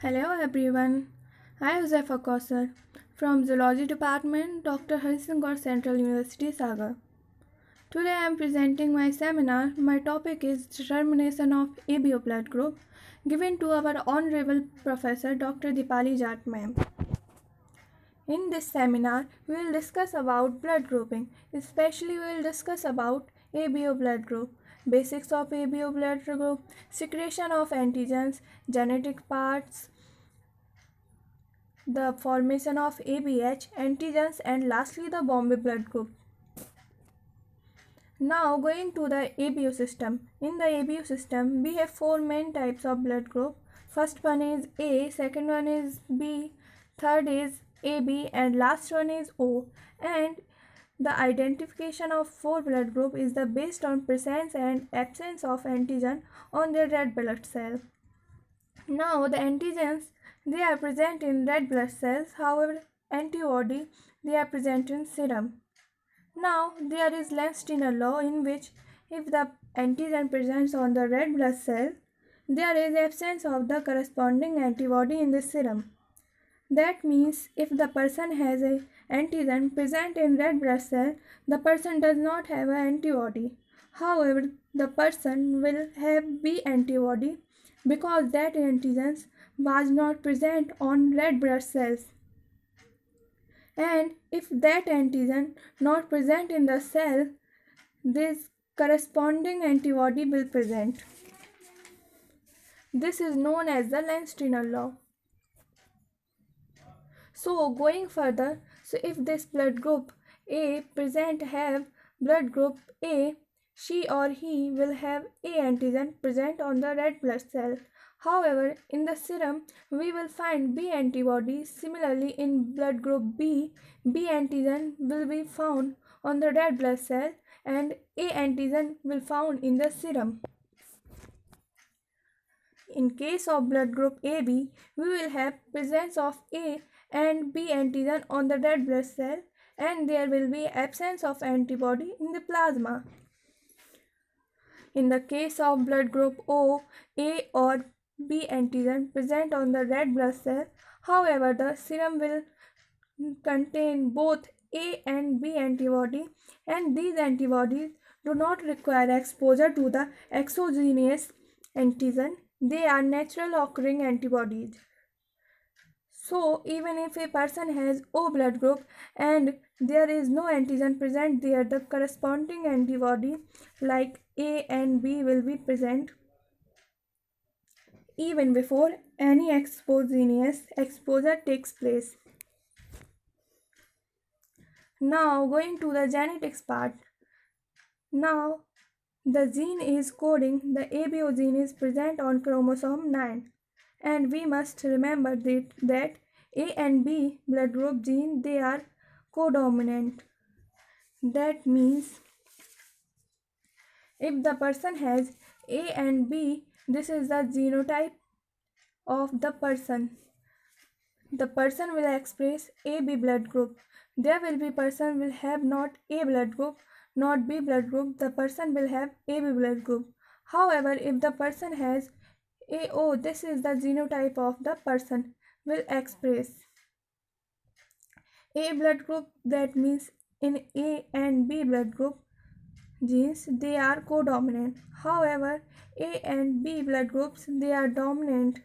Hello everyone, I am Josefa Kausar from Zoology Department, Dr. Harisingh Central University, Sagar. Today I am presenting my seminar. My topic is determination of ABO blood group given to our Honorable Professor Dr. Dipali Jat ma'am. In this seminar, we will discuss about blood grouping, especially we will discuss about ABO blood group, basics of ABO blood group, secretion of antigens, genetic parts, the formation of ABH, antigens, and lastly the Bombay blood group. Now going to the ABO system. In the ABO system, we have four main types of blood group. First one is A, second one is B, third is AB, and last one is O. And the identification of four blood group is the based on presence and absence of antigen on their red blood cell. Now the antigens, they are present in red blood cells, however antibody they are present in serum. Now there is Lenz-Steiner law in which if the antigen presents on the red blood cell, there is absence of the corresponding antibody in the serum. That means if the person has a antigen present in red blood cell, the person does not have an antibody. However, the person will have B antibody because that antigen was not present on red blood cells. And if that antigen not present in the cell, this corresponding antibody will present. This is known as the Lenz-Steiner law. So going further, so if this blood group A present have blood group A, she or he will have A antigen present on the red blood cell. However, in the serum, we will find B antibody. Similarly, in blood group B, B antigen will be found on the red blood cell and A antigen will found in the serum. In case of blood group AB, we will have presence of A and B antigen on the red blood cell and there will be absence of antibody in the plasma. In the case of blood group O, A or B antigen present on the red blood cell, however the serum will contain both A and B antibody and these antibodies do not require exposure to the exogenous antigen. They are natural occurring antibodies. So even if a person has O blood group and there is no antigen present there, the corresponding antibody like A and B will be present even before any exogenous exposure takes place. Now going to the genetics part. Now the gene is coding, the ABO gene is present on chromosome 9 and we must remember that A and B blood group gene they are codominant. That means if the person has A and B, this is the genotype of the person. The person will express AB blood group. There will be person will have not A blood group, not B blood group. The person will have AB blood group. However, if the person has AO, this is the genotype of the person, will express A blood group. That means in A and B blood group genes they are codominant. However, A and B blood groups they are dominant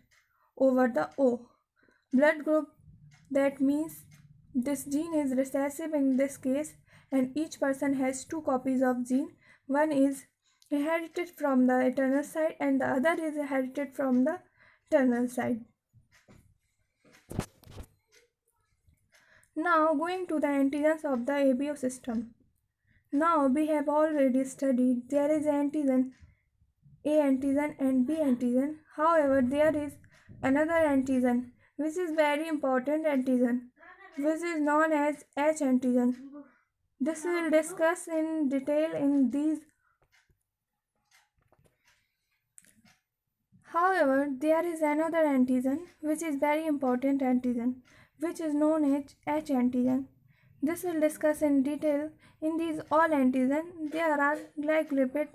over the O blood group. That means this gene is recessive in this case and each person has two copies of gene. One is inherited from the maternal side and the other is inherited from the paternal side. Now going to the antigens of the ABO system. Now we have already studied there is antigen A antigen and B antigen. However, there is another antigen which is very important antigen which is known as H antigen. This we will discuss in detail in these. However, there is another antigen which is very important antigen which is known as H antigen. This will discuss in detail. In these all antigen there are glycolipid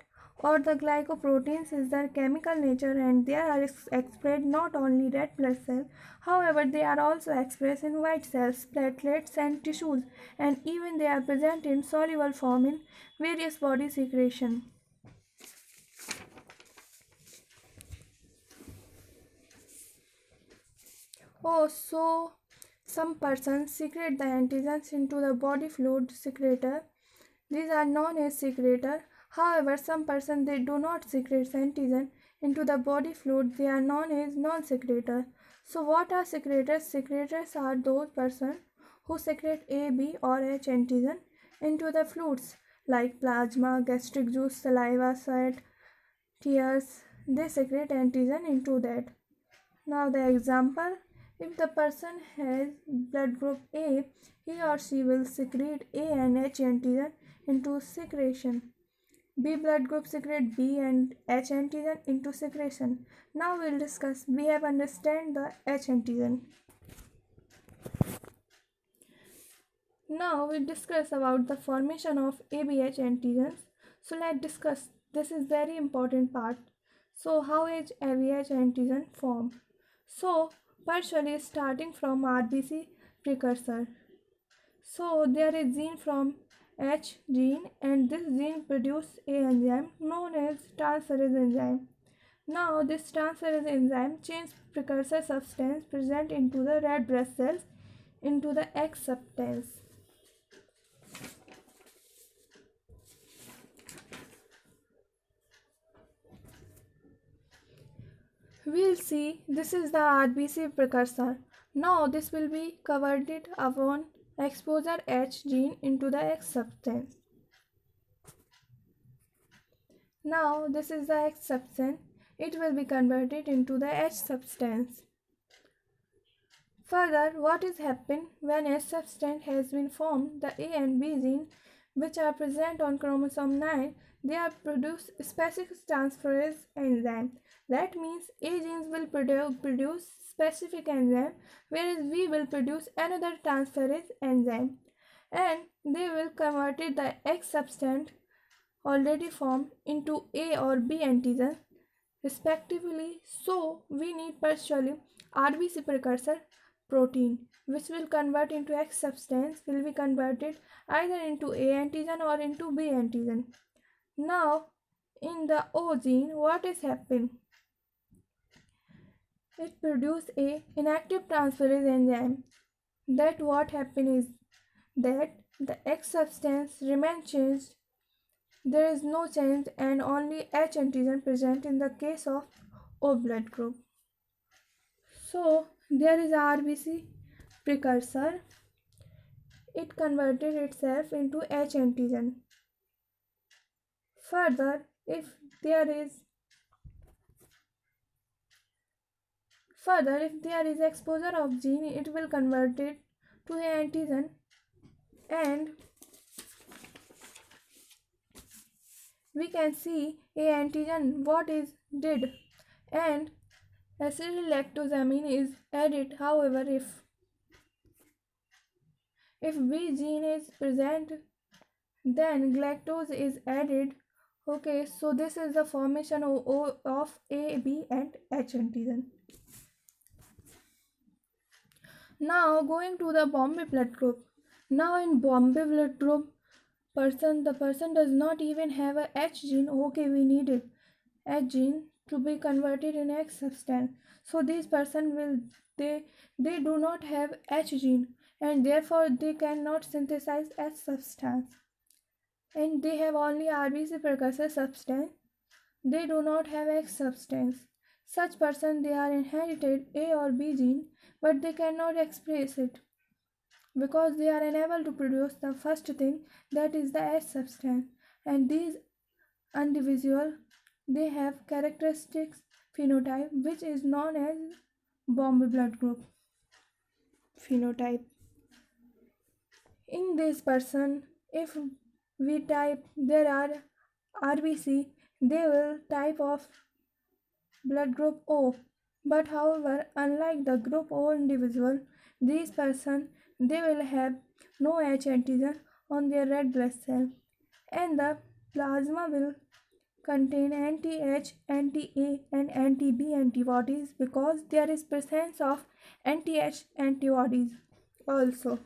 or the glycoproteins is their chemical nature, and they are expressed not only red blood cells, however they are also expressed in white cells, platelets and tissues, and even they are present in soluble form in various body secretion. Oh, so some persons secrete the antigens into the body fluid secretor. These are known as secretor. However, some persons they do not secrete antigen into the body fluid. They are known as non-secretor. So what are secretors? Secretors are those persons who secrete A, B or H antigen into the fluids like plasma, gastric juice, saliva, sweat, tears. They secrete antigen into that. Now the example, if the person has blood group A, he or she will secrete A and H antigen into secretion. B blood group secrete B and H antigen into secretion. Now we'll discuss. We have understand the H antigen. Now we'll discuss about the formation of ABH antigens. So let's discuss. This is very important part. So how is ABH antigen form? So partially starting from RBC precursor. So there is gene from H gene, and this gene produces a enzyme known as transferase enzyme. Now this transferase enzyme changes precursor substance present into the red blood cells into the X substance. We'll see this is the RBC precursor. Now this will be converted upon exposure H gene into the X substance. Now this is the X substance. It will be converted into the H substance. Further, what is happened when H substance has been formed, the A and B gene which are present on chromosome 9, they are produce specific transferase enzyme. That means A genes will produce specific enzyme, whereas B will produce another transferase enzyme, and they will convert the X substance already formed into A or B antigen respectively. So we need partially RBC precursor protein which will convert into X substance will be converted either into A antigen or into B antigen. Now in the O gene what is happening? It produces a inactive transferase enzyme. That what happens is that the X substance remains changed. There is no change and only H antigen present in the case of O blood group. So there is RBC precursor. It converted itself into H antigen. Further, if there is exposure of gene, it will convert it to a antigen, and we can see a antigen what is did, and acetylactosamine is added. However, if B gene is present, then galactose is added. Okay, so this is the formation of A, B and H antigen. Now going to the Bombay blood group. Now in Bombay blood group, the person does not even have a H gene. Okay, we need it. H gene to be converted in X substance. So these person they do not have H gene, and therefore they cannot synthesize H substance. And they have only RBC precursor substance. They do not have X substance. Such person they are inherited A or B gene, but they cannot express it because they are unable to produce the first thing, that is the H substance. And these individual they have characteristics phenotype which is known as Bombay blood group phenotype. In this person, if we type there are RBC, they will type of blood group O. But however, unlike the group O individual, these person they will have no H antigen on their red blood cell, and the plasma will contain anti-H, anti-A and anti-B antibodies because there is presence of anti-H antibodies also.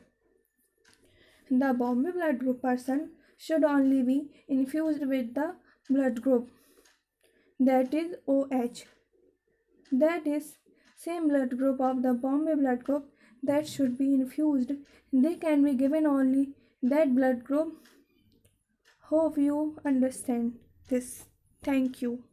The Bombay blood group person should only be infused with the blood group that is OH. That is same blood group of the Bombay blood group that should be infused. They can be given only that blood group. Hope you understand this. Thank you.